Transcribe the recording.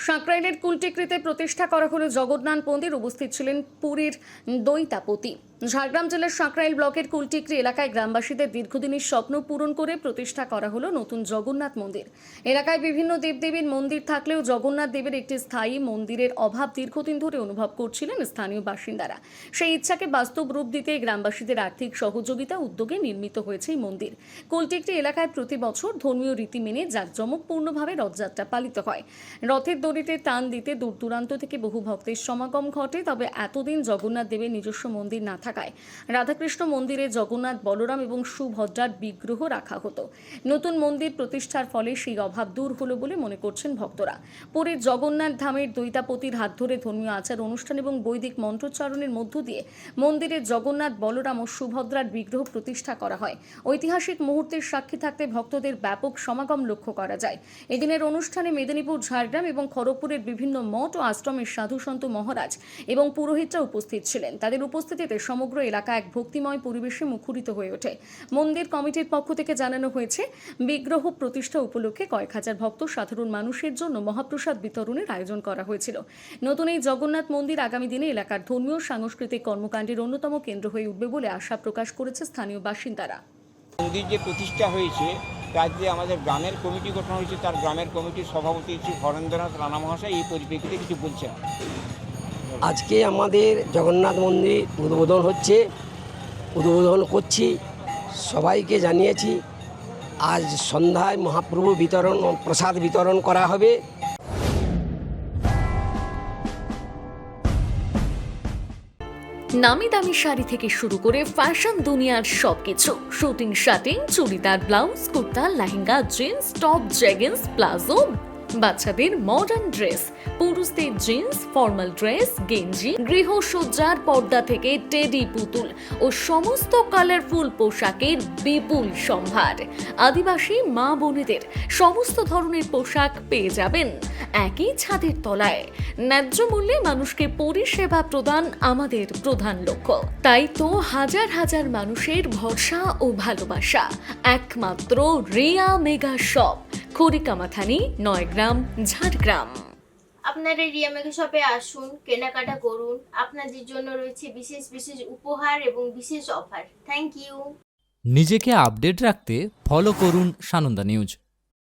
সাঁকরাইলের কুলটিকরিতে প্রতিষ্ঠা করা হলো জগন্নাথ মন্দির। উপস্থিত ছিলেন পুরীর দৈতাপতি। ঝাড়গ্রাম জেলার সাঁকরাইল ব্লকের কুলটিকরি এলাকায় গ্রামবাসীদের দীর্ঘদিনের স্বপ্ন পূরণ করে প্রতিষ্ঠা করা হলো নতুন জগন্নাথ মন্দির। এলাকায় বিভিন্ন দেবদেবীর মন্দির থাকলেও জগন্নাথ দেবের একটি স্থায়ী মন্দিরের অভাব দীর্ঘদিন ধরে অনুভব করছিলেন স্থানীয় বাসিন্দারা। সেই ইচ্ছাকে বাস্তব রূপ দিতে গ্রামবাসীদের আর্থিক সহযোগিতা উদ্যোগে নির্মিত হয়েছে এই মন্দির। কুলটিকরি এলাকায় প্রতি বছর ধর্মীয় রীতি মেনে জাঁকজমকপূর্ণভাবে রথযাত্রা পালিত হয়। রথের দড়িতে টান দিতে দূর দূরান্ত থেকে বহু ভক্তের সমাগম ঘটে। তবে এতদিন জগন্নাথ দেবের নিজস্ব মন্দির না থাকায় রাধাকৃষ্ণ মন্দিরে জগন্নাথ, বলরাম এবং সুভদ্রার বিগ্রহ রাখা হতো। নতুন মন্দির প্রতিষ্ঠার ফলে সেই অভাব দূর হলো বলে মনে করছেন ভক্তরা। পুরীর জগন্নাথ ধামের দৈতাপতির হাত ধরে ধর্মীয় আচার অনুষ্ঠান এবং বৈদিক মন্ত্রোচ্চারণের মধ্য দিয়ে মন্দিরে জগন্নাথ, বলরাম ও সুভদ্রার বিগ্রহ প্রতিষ্ঠা করা হয়। ঐতিহাসিক মুহূর্তের সাক্ষী থাকতে ভক্তদের ব্যাপক সমাগম লক্ষ্য করা যায়। এদিনের অনুষ্ঠানে মেদিনীপুর, ঝাড়গ্রাম এবং খড়গপুরের বিভিন্ন মঠ ও আশ্রমের সাধু সন্ত মহারাজ এবং পুরোহিতরা উপস্থিত ছিলেন। তাদের উপস্থিতিতে সমগ্র এলাকা এক ভক্তিময় পরিবেশে মুখরিত হয়ে ওঠে। মন্দির কমিটির পক্ষ থেকে জানানো হয়েছে, বিগ্রহ প্রতিষ্ঠা উপলক্ষে কয়েক হাজার ভক্ত সাধারণ মানুষের জন্য মহাপ্রসাদ বিতরণের আয়োজন করা হয়েছিল। নতুন এই জগন্নাথ মন্দির আগামী দিনে এলাকার ধর্মীয় সাংস্কৃতিক কর্মকাণ্ডের অন্যতম কেন্দ্র হয়ে উঠবে বলে আশা প্রকাশ করেছে স্থানীয় বাসিন্দারা। মন্দির যে প্রতিষ্ঠা হয়েছে, তার যে আমাদের গ্রামের কমিটি গঠন হয়েছে, তার গ্রামের কমিটির সভাপতি শ্রী হরেন্দ্রনাথ রানা মহাশয় এই পরিপ্রেক্ষিতে কিছু বলছেন। আজকে আমাদের জগন্নাথ মন্দির উদ্বোধন হচ্ছে, উদ্বোধন করছি, সবাইকে জানিয়েছি। আজ সন্ধ্যায় মহাপ্রভু বিতরণ, প্রসাদ বিতরণ করা হবে। নামি দামি শাড়ি থেকে শুরু করে ফ্যাশন দুনিয়ার সবকিছু, shooting, shirting, churidar, blouse, kurta, lehenga, jeans, top, jeggings, palazzo, বাচ্চাদের মডার্ন ড্রেস, পুরুষদের জিন্স, ফর্মাল ড্রেস, গেঞ্জি, গৃহসজ্জার পর্দা থেকে টেডি পুতুল ও সমস্ত কালারফুল পোশাকের বিপুল সম্ভার। আদিবাসী মা বোনেদের সমস্ত ধরনের পোশাক পেয়ে যাবেন একই ছাদের তলায়। ন্যায্য মূল্যে মানুষকে পরিষেবা প্রদান আমাদের প্রধান লক্ষ্য। তাই তো হাজার হাজার মানুষের ভরসা ও ভালোবাসা একমাত্র রিয়া মেগা শপ, খড়িকামাথানি, নয়গ্রাম, ঝাড়গ্রাম। আপনারা রিয়া মেগা শপে আসুন, কেনাকাটা করুন। আপনাদের জন্য রয়েছে বিশেষ বিশেষ উপহার এবং বিশেষ অফার। Thank you. নিজেকে আপডেট রাখতে ফলো করুন সানন্দা নিউজ।